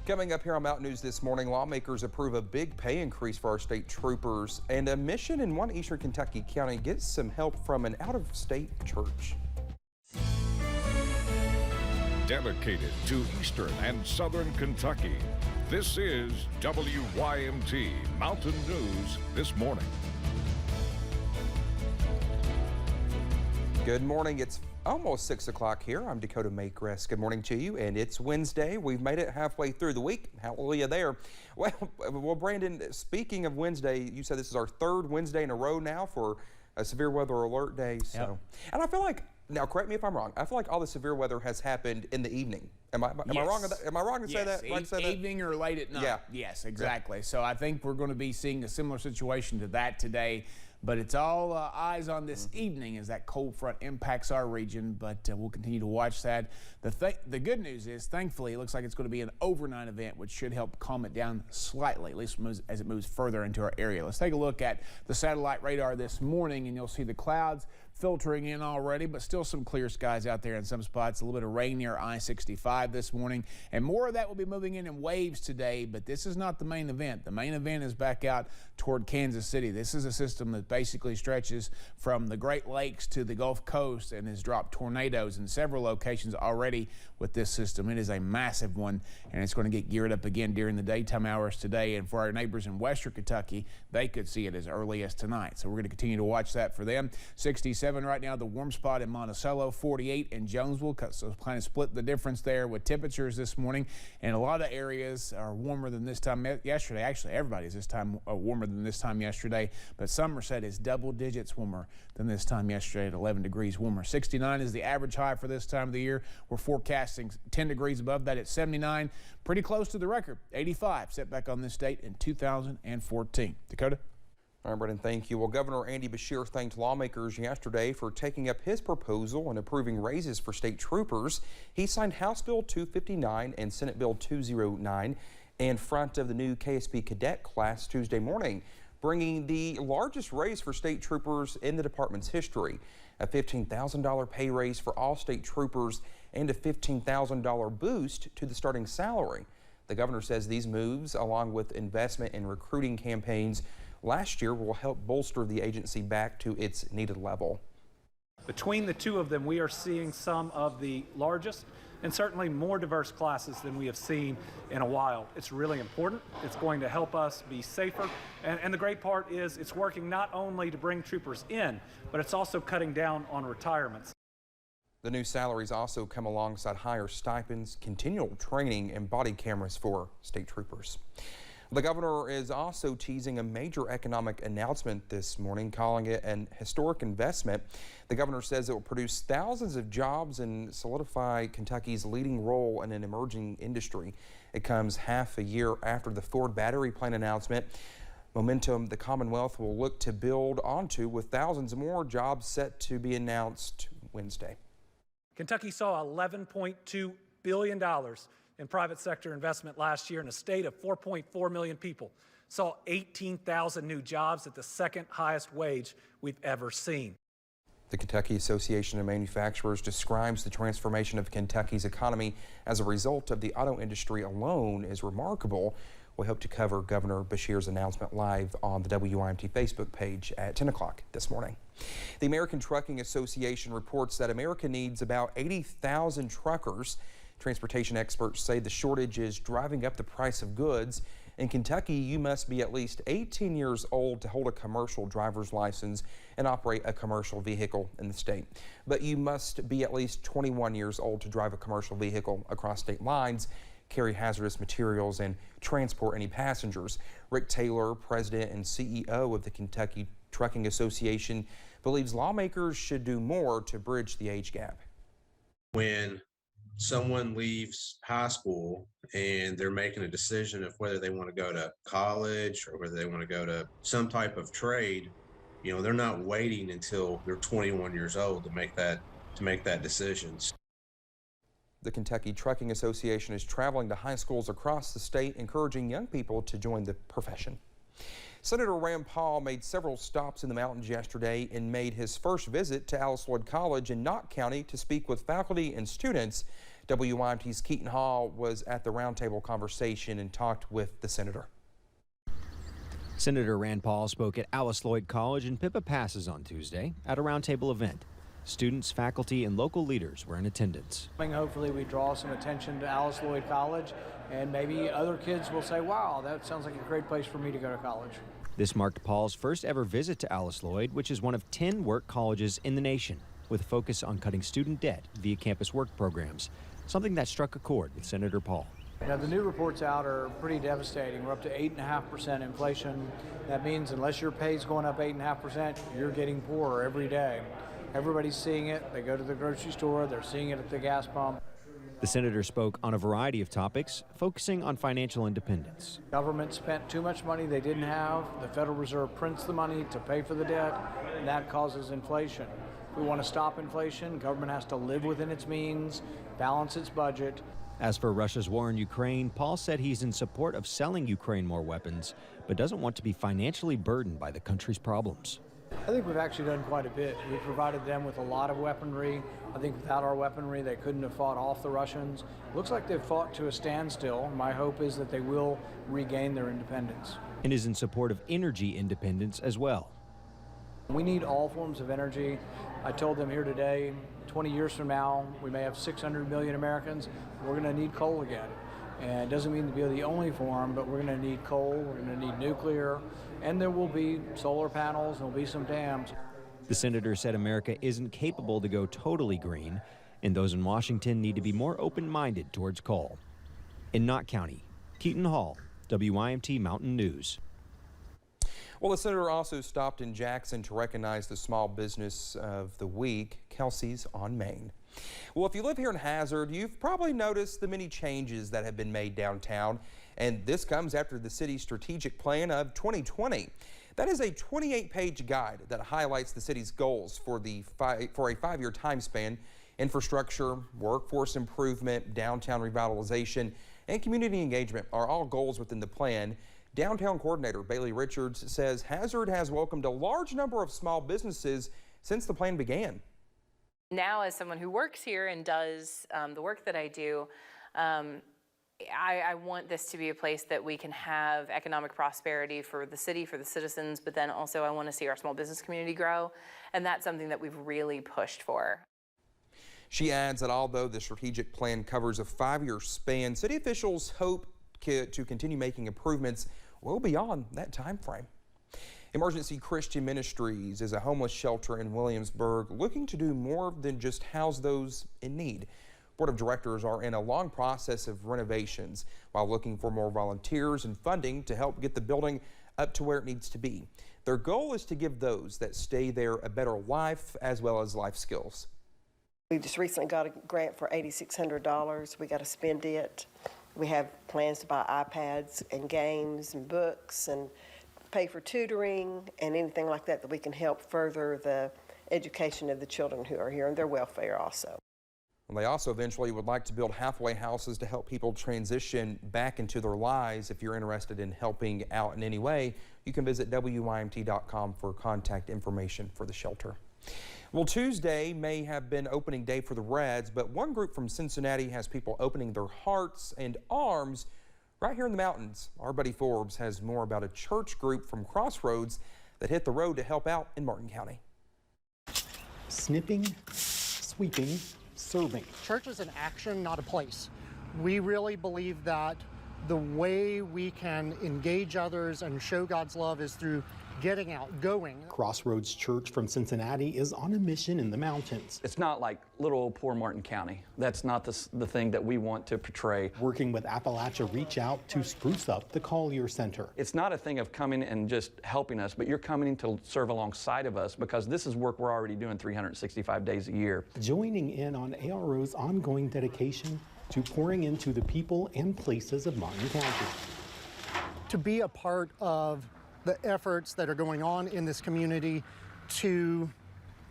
Coming up here on Mountain News this morning, lawmakers approve a big pay increase for our state troopers, and a mission in one eastern Kentucky county gets some help from an out-of-state church. Dedicated to eastern and southern Kentucky, this is WYMT Mountain News this morning. Good morning. It's almost 6 o'clock here. I'm Dakota Makress. Good morning to you. And it's Wednesday. We've made it halfway through the week. Hallelujah there. Well, Brandon, speaking of Wednesday, you said this is our third Wednesday in a row now for a severe weather alert day. So, Yep. And I feel like, now correct me if I'm wrong, I feel like all the severe weather has happened in the evening. Am I wrong? Am I wrong to say that? Right to say that? Evening or late at night. Yeah. Yes, exactly. So I think we're going to be seeing a similar situation to that today. But it's all eyes on this evening as that cold front impacts our region. But we'll continue to watch that. The good news is, thankfully, it looks like it's going to be an overnight event, which should help calm it down slightly, at least as it moves further into our area. Let's take a look at the satellite radar this morning, and you'll see the clouds filtering in already, but still some clear skies out there in some spots. A little bit of rain near I-65 this morning, and more of that will be moving in waves today, but this is not the main event. The main event is back out toward Kansas City. This is a system that basically stretches from the Great Lakes to the Gulf Coast and has dropped tornadoes in several locations already with this system. It is a massive one, and it's going to get geared up again during the daytime hours today. And for our neighbors in western Kentucky, they could see it as early as tonight. So we're going to continue to watch that for them. 67 right now, the warm spot in Monticello, 48 in Jonesville. So kind of split the difference there with temperatures this morning. And a lot of areas are warmer than this time yesterday. Actually, everybody's this time warmer than this time yesterday. But Somerset is double digits warmer than this time yesterday at 11 degrees warmer. 69 is the average high for this time of the year. We're forecasting 10 degrees above that at 79. Pretty close to the record, 85, set back on this date in 2014. Dakota? All right, Brendan, thank you. Well, Governor Andy Beshear thanked lawmakers yesterday for taking up his proposal and approving raises for state troopers. He signed House Bill 259 and Senate Bill 209 in front of the new KSP cadet class Tuesday morning, bringing the largest raise for state troopers in the department's history. A $15,000 pay raise for all state troopers and a $15,000 boost to the starting salary. The governor says these moves, along with investment in recruiting campaigns last year, will help bolster the agency back to its needed level. Between the two of them, we are seeing some of the largest and certainly more diverse classes than we have seen in a while. It's really important. It's going to help us be safer. And the great part is it's working not only to bring troopers in, but it's also cutting down on retirements. The new salaries also come alongside higher stipends, continual training, and body cameras for state troopers. The governor is also teasing a major economic announcement this morning, calling it an historic investment. The governor says it will produce thousands of jobs and solidify Kentucky's leading role in an emerging industry. It comes half a year after the Ford battery plant announcement. Momentum the Commonwealth will look to build onto, with thousands more jobs set to be announced Wednesday. Kentucky saw $11.2 billion in private sector investment last year in a state of 4.4 million people. Saw 18,000 new jobs at the second highest wage we've ever seen. The Kentucky Association of Manufacturers describes the transformation of Kentucky's economy as a result of the auto industry alone as remarkable. We hope to cover Governor Beshear's announcement live on the WYMT Facebook page at 10 o'clock this morning. The American Trucking Association reports that America needs about 80,000 truckers. Transportation experts say the shortage is driving up the price of goods. In Kentucky, you must be at least 18 years old to hold a commercial driver's license and operate a commercial vehicle in the state. But you must be at least 21 years old to drive a commercial vehicle across state lines, carry hazardous materials, and transport any passengers. Rick Taylor, president and CEO of the Kentucky Trucking Association, believes lawmakers should do more to bridge the age gap. When someone leaves high school and they're making a decision of whether they want to go to college or whether they want to go to some type of trade, they're not waiting until they're 21 years old to make that decision. The Kentucky Trucking Association is traveling to high schools across the state, encouraging young people to join the profession. Senator Rand Paul made several stops in the mountains yesterday and made his first visit to Alice Lloyd College in Knott County to speak with faculty and students WYMT's Keaton Hall was at the roundtable conversation and talked with the senator. Senator Rand Paul spoke at Alice Lloyd College in Pippa Passes on Tuesday at a roundtable event. Students, faculty, and local leaders were in attendance. Hopefully we draw some attention to Alice Lloyd College, and maybe other kids will say, wow, that sounds like a great place for me to go to college. This marked Paul's first ever visit to Alice Lloyd, which is one of 10 work colleges in the nation, with a focus on cutting student debt via campus work programs, something that struck a chord with Senator Paul. Now, the new reports out are pretty devastating. We're up to 8.5% inflation. That means unless your pay's going up 8.5%, you're getting poorer every day. Everybody's seeing it. They go to the grocery store. They're seeing it at the gas pump. The senator spoke on a variety of topics, focusing on financial independence. Government spent too much money they didn't have. The Federal Reserve prints the money to pay for the debt, and that causes inflation. If we want to stop inflation, government has to live within its means, balance its budget. As for Russia's war in Ukraine, Paul said he's in support of selling Ukraine more weapons, but doesn't want to be financially burdened by the country's problems. I think we've actually done quite a bit. We provided them with a lot of weaponry. I think without our weaponry, they couldn't have fought off the Russians. Looks like they've fought to a standstill. My hope is that they will regain their independence. And is in support of energy independence as well. We need all forms of energy. I told them here today, 20 years from now, we may have 600 million Americans. We're going to need coal again. And it doesn't mean to be the only form, but we're going to need coal, we're going to need nuclear, and there will be solar panels, there'll be some dams. The senator said America isn't capable to go totally green, and those in Washington need to be more open-minded towards coal. In Knott County, Keaton Hall, WYMT Mountain News. Well, the senator also stopped in Jackson to recognize the Small Business of the Week, Kelsey's on Main. Well, if you live here in Hazard, you've probably noticed the many changes that have been made downtown, and this comes after the city's strategic plan of 2020. That is a 28-page guide that highlights the city's goals for a 5-year time span: infrastructure, workforce improvement, downtown revitalization, and community engagement are all goals within the plan. Downtown coordinator Bailey Richards says Hazard has welcomed a large number of small businesses since the plan began. Now, as someone who works here and does the work that I do, I want this to be a place that we can have economic prosperity for the city, for the citizens, but then also I want to see our small business community grow, and that's something that we've really pushed for. She adds that although the strategic plan covers a 5-year span, city officials hope to continue making improvements well beyond that time frame. Emergency Christian Ministries is a homeless shelter in Williamsburg looking to do more than just house those in need. Board of directors are in a long process of renovations while looking for more volunteers and funding to help get the building up to where it needs to be. Their goal is to give those that stay there a better life as well as life skills. We just recently got a grant for $8,600. We got to spend it. We have plans to buy iPads and games and books and pay for tutoring and anything like that we can help further the education of the children who are here and their welfare also. They also eventually would like to build halfway houses to help people transition back into their lives. If you're interested in helping out in any way, you can visit WYMT.com for contact information for the shelter. Well, Tuesday may have been opening day for the Reds, but one group from Cincinnati has people opening their hearts and arms right here in the mountains. Our buddy Forbes has more about a church group from Crossroads that hit the road to help out in Martin County. Snipping, sweeping, serving. Church is an action, not a place. We really believe that the way we can engage others and show God's love is through getting out, going. Crossroads Church from Cincinnati is on a mission in the mountains. It's not like little old poor Martin County. That's not the thing that we want to portray. Working with Appalachia Reach Out to spruce up the Collier Center. It's not a thing of coming and just helping us, but you're coming to serve alongside of us because this is work we're already doing 365 days a year. Joining in on ARO's ongoing dedication to pouring into the people and places of Martin County. To be a part of the efforts that are going on in this community to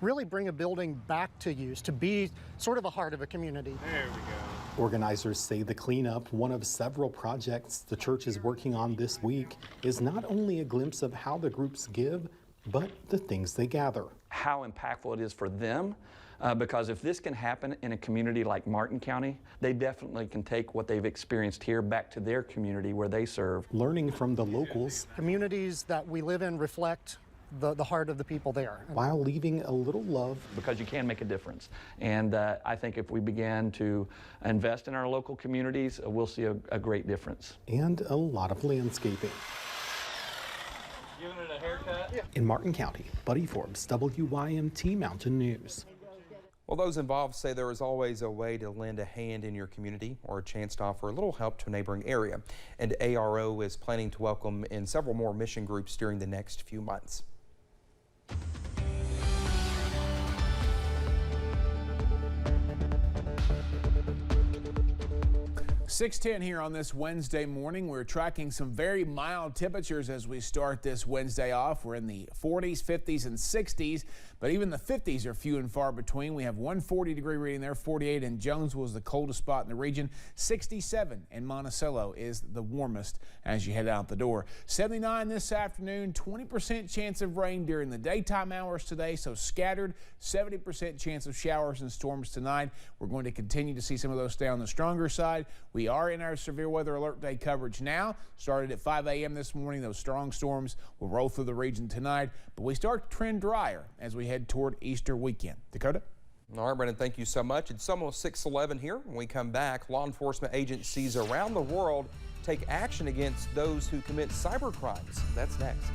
really bring a building back to use, to be sort of a heart of a community. There we go. Organizers say the cleanup, one of several projects the church is working on this week, is not only a glimpse of how the groups give, but the things they gather. how impactful it is for them. Because if this can happen in a community like Martin County, they definitely can take what they've experienced here back to their community where they serve. Learning from the locals Communities that we live in reflect the heart of the people there. while leaving a little love. Because you can make a difference. And I think if we begin to invest in our local communities, we'll see a great difference. And a lot of landscaping. Giving it a haircut? In Martin County, Buddy Forbes, WYMT Mountain News. Well, those involved say there is always a way to lend a hand in your community or a chance to offer a little help to a neighboring area. And ARO is planning to welcome in several more mission groups during the next few months. 6:10 here on this Wednesday morning. We're tracking some very mild temperatures as we start this Wednesday off. We're in the 40s, 50s, and 60s, but even the 50s are few and far between. We have 140-degree reading there. 48 in Jonesville is the coldest spot in the region. 67 in Monticello is the warmest as you head out the door. 79 this afternoon. 20% chance of rain during the daytime hours today, so scattered. 70% chance of showers and storms tonight. We're going to continue to see some of those stay on the stronger side. We are in our severe weather alert day coverage now. Started at 5 a.m. this morning. Those strong storms will roll through the region tonight, but we start to trend drier as we head toward Easter weekend. Dakota? All right, Brendan, thank you so much. It's almost 6:11 here. When we come back, law enforcement agencies around the world take action against those who commit cyber crimes. That's next.